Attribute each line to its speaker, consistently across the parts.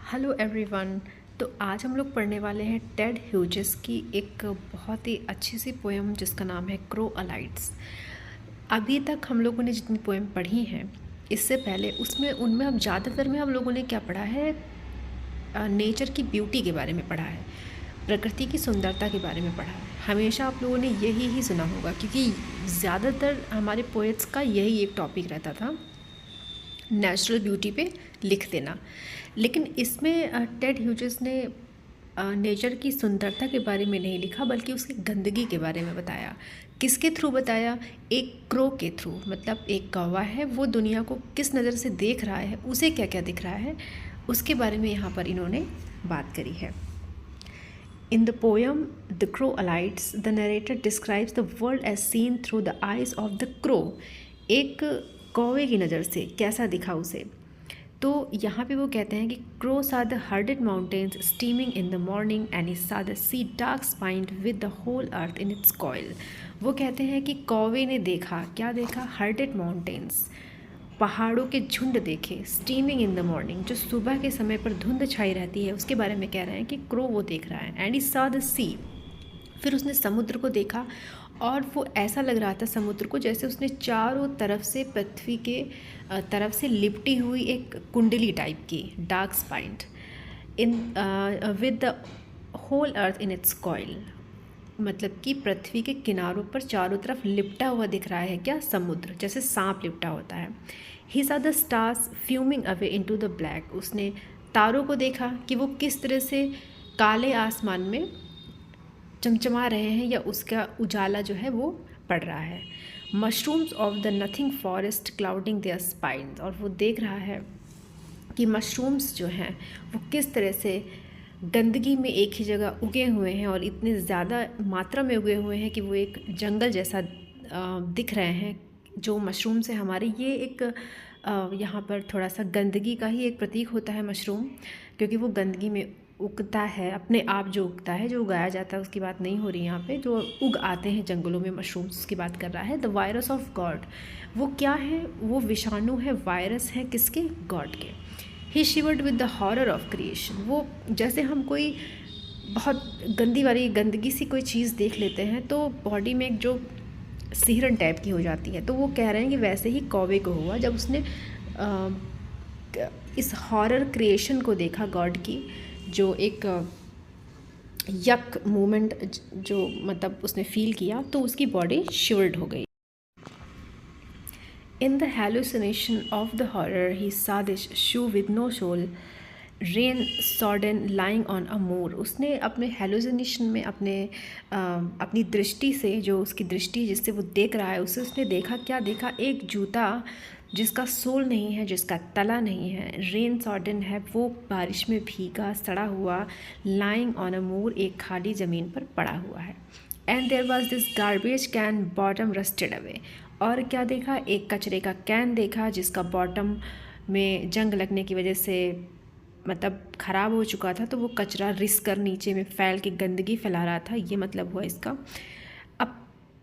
Speaker 1: Hello everyone. तो आज हम लोग पढ़ने वाले हैं टेड ह्यूजेस की एक बहुत ही अच्छी सी पोएम जिसका नाम है क्रो अलाइट्स। अभी तक हम लोगों ने जितनी पोएम पढ़ी हैं इससे पहले उसमें उनमें हम ज़्यादातर में हम लोगों ने क्या पढ़ा है, नेचर की ब्यूटी के बारे में पढ़ा है, प्रकृति की सुंदरता के बारे में पढ़ा है। हमेशा आप लोगों ने यही ही सुना होगा क्योंकि ज़्यादातर हमारे पोएट्स का यही एक टॉपिक रहता था, नेचुरल ब्यूटी पे लिख देना। लेकिन इसमें टेड ह्यूजेस ने नेचर की सुंदरता के बारे में नहीं लिखा बल्कि उसकी गंदगी के बारे में बताया। किसके थ्रू बताया? एक क्रो के थ्रू। मतलब एक कौवा है, वो दुनिया को किस नज़र से देख रहा है, उसे क्या क्या दिख रहा है, उसके बारे में यहाँ पर इन्होंने बात करी है। In the poem The Crow Alights, the narrator describes the world as seen through the eyes of the crow. एक कौवे की नज़र से कैसा दिखा उसे। तो यहाँ पे वो कहते हैं कि crow saw the hardest mountains steaming in the morning and he saw the sea dark spined with the whole earth in its coil. वो कहते हैं कि कौवे ने देखा, क्या देखा? hardest mountains, पहाड़ों के झुंड देखे। स्टीमिंग इन द मॉर्निंग, जो सुबह के समय पर धुंध छाई रहती है उसके बारे में कह रहे हैं कि क्रो वो देख रहा है। एंड ही सॉ द सी, फिर उसने समुद्र को देखा और वो ऐसा लग रहा था समुद्र को जैसे उसने चारों तरफ से पृथ्वी के तरफ से लिपटी हुई एक कुंडली टाइप की, dark spined in with the whole earth in its coil. मतलब कि पृथ्वी के किनारों पर चारों तरफ लिपटा हुआ दिख रहा है, क्या? समुद्र, जैसे सांप लिपटा होता है। ही saw the stars fuming away into the black, उसने तारों को देखा कि वो किस तरह से काले आसमान में चमचमा रहे हैं या उसका उजाला जो है वो पड़ रहा है। Mushrooms of the nothing forest clouding their spines, और वो देख रहा है कि मशरूम्स जो हैं वो किस तरह से गंदगी में एक ही जगह उगे हुए हैं और इतने ज़्यादा मात्रा में उगे हुए हैं कि वो एक जंगल जैसा दिख रहे हैं। जो मशरूम से हमारे ये एक यहाँ पर थोड़ा सा गंदगी का ही एक प्रतीक होता है मशरूम, क्योंकि वो गंदगी में उगता है अपने आप। जो उगता है, जो उगाया जाता है उसकी बात नहीं हो रही यहाँ पे, जो उग आते हैं जंगलों में मशरूम्स उसकी बात कर रहा है। द वायरस ऑफ गॉड, वो क्या है? वो विषाणु है, वायरस है, किसके? गॉड के। He shivered with the horror of creation, वो जैसे हम कोई बहुत गंदी वाली गंदगी सी कोई चीज़ देख लेते हैं तो बॉडी में एक जो सिहरन टाइप की हो जाती है, तो वो कह रहे हैं कि वैसे ही कौवे को हुआ जब उसने इस हॉरर क्रिएशन को देखा, गॉड की जो एक यक मूवमेंट जो मतलब उसने फील किया, तो उसकी बॉडी शिवर्ड हो गई। In the hallucination of the horror, he saw this shoe with no sole, rain sodden lying on a moor. उसने अपने हेलुसिनेशन में अपनी दृष्टि से, जो उसकी दृष्टि जिससे वो देख रहा है, उससे उसने देखा, क्या देखा? एक जूता जिसका सोल नहीं है, जिसका तला नहीं है, रेन सॉडन है, वो बारिश में भीगा सड़ा हुआ, लाइंग ऑन अ मूर, एक खाली ज़मीन पर पड़ा हुआ है। And there was this garbage can bottom rusted away, और क्या देखा? एक कचरे का कैन देखा जिसका बॉटम में जंग लगने की वजह से मतलब ख़राब हो चुका था, तो वो कचरा रिस कर नीचे में फैल के गंदगी फैला रहा था, ये मतलब हुआ इसका। A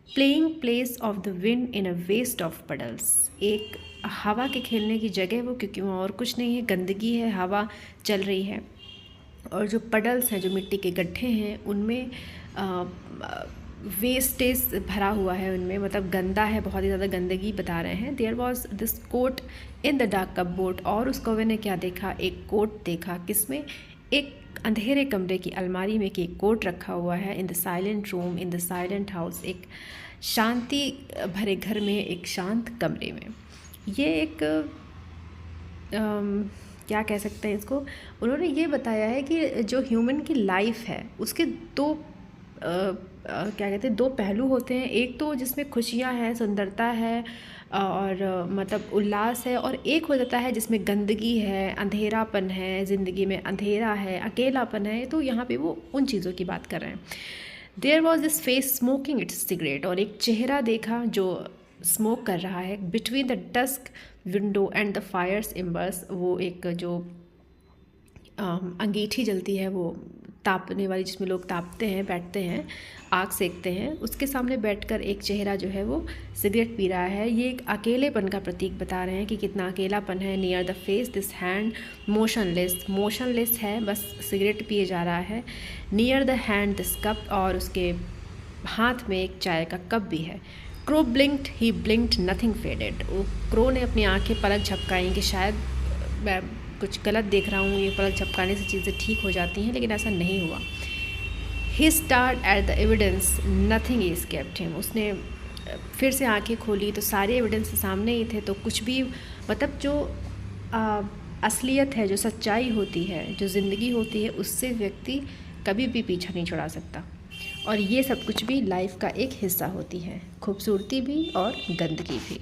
Speaker 1: playing place of the wind in a waste of puddles, एक हवा के खेलने की जगह वो, क्योंकि वहाँ और कुछ नहीं है, गंदगी है, हवा चल रही है, और जो पडल्स हैं, जो मिट्टी के गड्ढे हैं, उनमें वेस्टेज भरा हुआ है, उनमें मतलब गंदा है, बहुत ही ज़्यादा गंदगी बता रहे हैं। There was this coat in the dark cupboard, और उस कौवे ने क्या देखा? एक कोट देखा, किसमें? एक अंधेरे कमरे की अलमारी में कि एक कोट रखा हुआ है। In the silent room in the silent house, एक शांति भरे घर में, एक शांत कमरे में। ये एक क्या कह सकते हैं इसको, उन्होंने ये बताया है कि जो ह्यूमन की लाइफ है उसके दो क्या कहते हैं, दो पहलू होते हैं। एक तो जिसमें खुशियाँ हैं, सुंदरता है और मतलब उल्लास है, और एक हो जाता है जिसमें गंदगी है, अंधेरापन है, ज़िंदगी में अंधेरा है, अकेलापन है। तो यहाँ पे वो उन चीज़ों की बात कर रहे हैं। There was this face smoking its cigarette, और एक चेहरा देखा जो स्मोक कर रहा है। Between the dusk window and the fire's embers, वो एक जो अंगीठी जलती है वो तापने वाली, जिसमें लोग तापते हैं, बैठते हैं, आग सेकते हैं, उसके सामने बैठकर एक चेहरा जो है वो सिगरेट पी रहा है। ये एक अकेलेपन का प्रतीक बता रहे हैं कि कितना अकेलापन है। Near the face this hand motionless है, बस सिगरेट पिए जा रहा है। Near the hand this cup, और उसके हाथ में एक चाय का कप भी है। क्रो ब्लिंक्ड, ही ब्लिंक्ड, नथिंग फेडेड। वो क्रो ने अपनी आंखें पलक झपकाई कि शायद मैं कुछ गलत देख रहा हूँ, ये पलक झपकाने से चीज़ें ठीक हो जाती हैं, लेकिन ऐसा नहीं हुआ। He stared at the evidence, nothing escaped him. उसने फिर से आंखें खोली तो सारे एविडेंस सामने ही थे, तो कुछ भी, मतलब जो असलियत है, जो सच्चाई होती है, जो ज़िंदगी होती है, उससे व्यक्ति कभी भी पीछा नहीं छुड़ा सकता। और ये सब कुछ भी लाइफ का एक हिस्सा होती है, खूबसूरती भी और गंदगी भी।